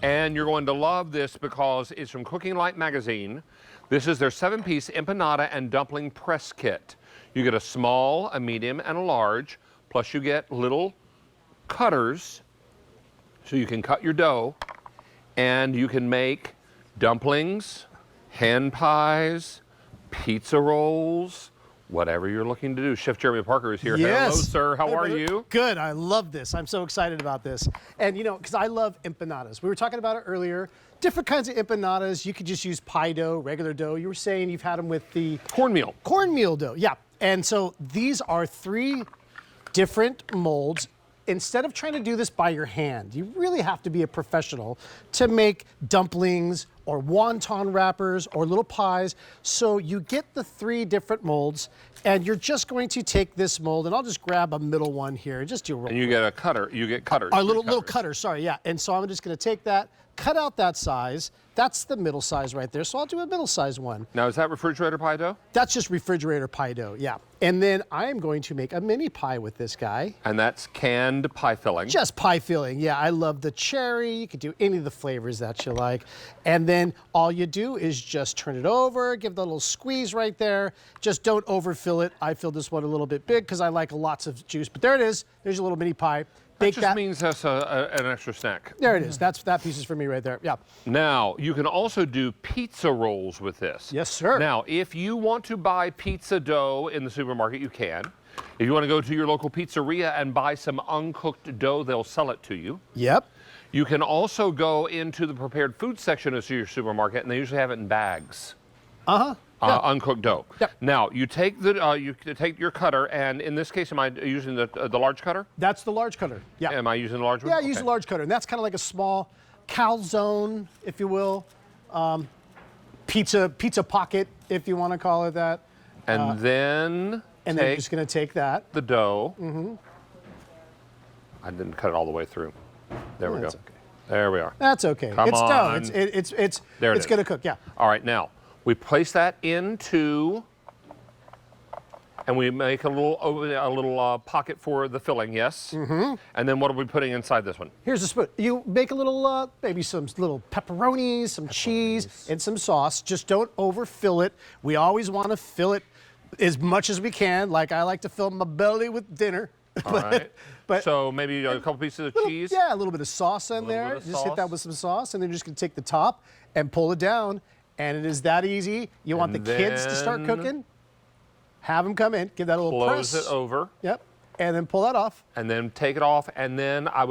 And you're going to love this because it's from Cooking Light magazine. This is their 7-piece empanada and dumpling press kit. You get a small, a medium, and a large, plus you get little cutters so you can cut your dough, and you can make dumplings, hand pies, pizza rolls, whatever you're looking to do. Chef Jeremy Parker is here. Yes. Hello, sir. How are you? Good. I love this. I'm so excited about this. And, you know, because I love empanadas. We were talking about it earlier. Different kinds of empanadas. You could just use pie dough, regular dough. You were saying you've had them with the Cornmeal. Cornmeal dough, yeah. And so these are 3 different molds. Instead of trying to do this by your hand, you really have to be a professional to make dumplings or wonton wrappers or little pies. So you get the 3 different molds, and you're just going to take this mold, and I'll just grab a middle one here and just do a roll. And you get a cutter. You get cutters. A little cutter, sorry, yeah. And so I'm just going to take that, cut out that size. That's the middle size right there. So I'll do a middle size one. Now, is that refrigerator pie dough? That's just refrigerator pie dough, yeah. And then I am going to make a mini pie with this guy. And that's canned pie filling. Just pie filling, yeah. I love the cherry. You could do any of the flavors that you like. And then all you do is just turn it over, give the little squeeze right there. Just don't overfill it. I filled this one a little bit big because I like lots of juice. But there it is. There's your little mini pie. That just means that's an extra snack. There it is. That piece is for me right there. Yeah. Now, you can also do pizza rolls with this. Yes, sir. Now, if you want to buy pizza dough in the supermarket, you can. If you want to go to your local pizzeria and buy some uncooked dough, they'll sell it to you. Yep. You can also go into the prepared food section of your supermarket, and they usually have it in bags. Uh-huh. Yeah. Uncooked dough. Yep. Now you take your cutter, and in this case, am I using the large cutter? That's the large cutter. Yeah. Am I using the large one? Yeah, I use the large cutter, and that's kind of like a small calzone, if you will, pizza pocket, if you want to call it that. And then I'm just going to take that. The dough. Mm-hmm. I didn't cut it all the way through. There we go. Okay. There we are. That's okay. Come it's on. dough. It's there it is. Going to cook. Yeah. All right, now we place that into, and we make a little pocket for the filling. Yes. Mm-hmm. And then what are we putting inside this one? Here's a spoon. You make a little, maybe some little pepperonis, some cheese, and some sauce. Just don't overfill it. We always want to fill it as much as we can. Like I like to fill my belly with dinner. All right. But so maybe a couple pieces of cheese? Yeah, a little bit of sauce in there. Just hit that with some sauce, and then you're just going to take the top and pull it down. And it is that easy. You want the kids to start cooking? Have them come in, give that a little press. Close it over. Yep. And then pull that off. And then take it off, and then I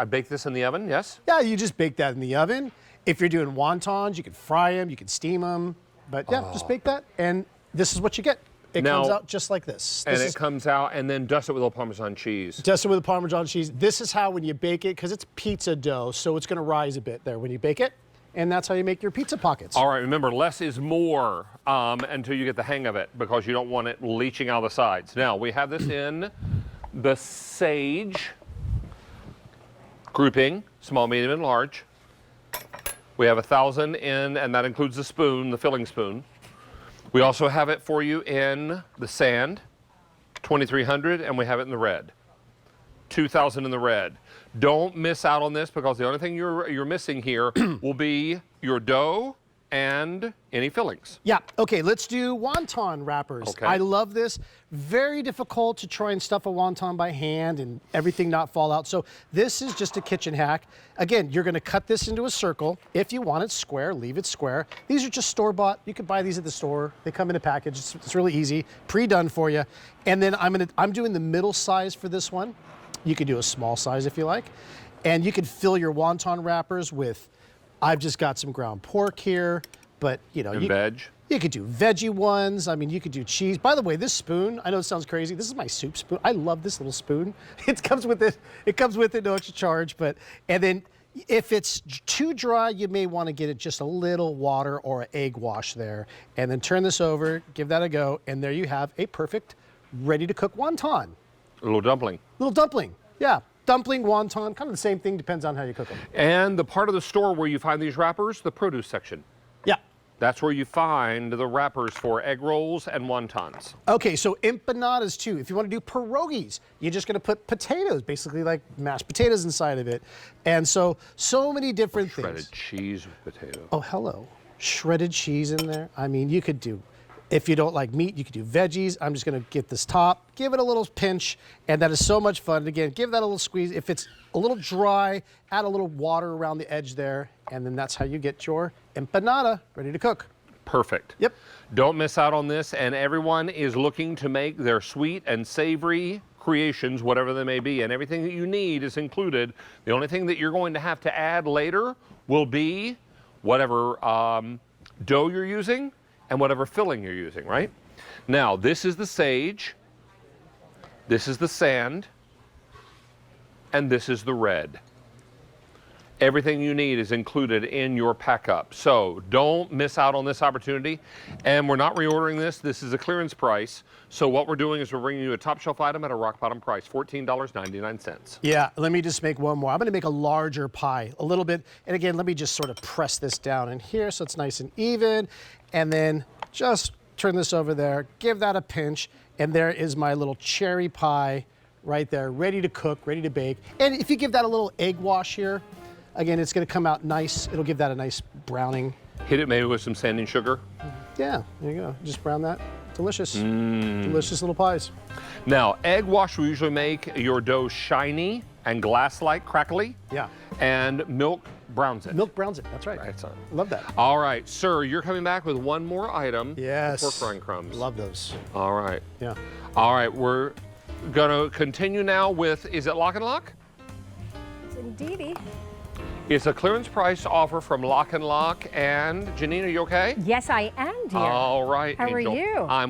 bake this in the oven, yes? Yeah, you just bake that in the oven. If you're doing wontons, you can fry them, you can steam them. But yeah, just bake that, and this is what you get. It comes out just like this. It comes out, and then dust it with a little Parmesan cheese. Dust it with a Parmesan cheese. This is how when you bake it, because it's pizza dough, so it's going to rise a bit there when you bake it. And that's how you make your pizza pockets. All right, remember, less is more until you get the hang of it, because you don't want it leaching out the sides. Now, we have this in the sage grouping, small, medium, and large. We have 1,000 in, and that includes the spoon, the filling spoon. We also have it for you in the sand, 2,300, and we have it in the red, 2,000 in the red. Don't miss out on this, because the only thing you're missing here will be your dough and any fillings. Yeah, okay, let's do wonton wrappers. Okay. I love this. Very difficult to try and stuff a wonton by hand and everything not fall out. So this is just a kitchen hack. Again, you're gonna cut this into a circle. If you want it square, leave it square. These are just store-bought. You can buy these at the store. They come in a package. It's really easy, pre-done for you. And then I'm doing the middle size for this one. You could do a small size if you like. And you can fill your wonton wrappers with, I've just got some ground pork here, but you know. Veg. You could do veggie ones. I mean, you could do cheese. By the way, this spoon, I know it sounds crazy. This is my soup spoon. I love this little spoon. It comes with it. It comes with it, no extra charge. And then if it's too dry, you may want to get it just a little water or an egg wash there. And then turn this over, give that a go, and there you have a perfect, ready-to-cook wonton. A little dumpling. Little dumpling, yeah. Dumpling, wonton, kind of the same thing, depends on how you cook them. And the part of the store where you find these wrappers, the produce section. Yeah. That's where you find the wrappers for egg rolls and wontons. Okay, so empanadas too. If you want to do pierogies, you're just going to put potatoes, basically like mashed potatoes inside of it. And so many different things. Shredded cheese with potato. Oh, hello. Shredded cheese in there. I mean, you could do, if you don't like meat, you could do veggies. I'm just going to get this top, give it a little pinch, and that is so much fun. Again, give that a little squeeze. If it's a little dry, add a little water around the edge there, and then that's how you get your empanada ready to cook. Perfect. Yep. Don't miss out on this, and everyone is looking to make their sweet and savory creations, whatever they may be, and everything that you need is included. The only thing that you're going to have to add later will be whatever dough you're using and whatever filling you're using, right? Now, this is the sage, this is the sand, and this is the red. Everything you need is included in your pack up. So don't miss out on this opportunity. And we're not reordering this. This is a clearance price. So what we're doing is we're bringing you a top shelf item at a rock bottom price, $14.99. Yeah, let me just make one more. I'm going to make a larger pie, a little bit. And again, let me just sort of press this down in here so it's nice and even. And then just turn this over there, give that a pinch. And there is my little cherry pie right there, ready to cook, ready to bake. And if you give that a little egg wash here, again, it's going to come out nice. It'll give that a nice browning. Hit it maybe with some sanding sugar. Yeah, there you go. Just brown that. Delicious. Delicious little pies. Now, egg wash will usually make your dough shiny and glass-like, crackly. Yeah. And milk browns it. Milk browns it. That's right. Right, son. Love that. All right, sir, you're coming back with one more item. Yes. Pork frying crumbs. Love those. All right. Yeah. All right, we're going to continue now with, is it Lock and Lock? Indeedy. It's a clearance price offer from Lock and Lock. And Janine, are you okay? Yes, I am, dear. All right, How Angel. are you? I'm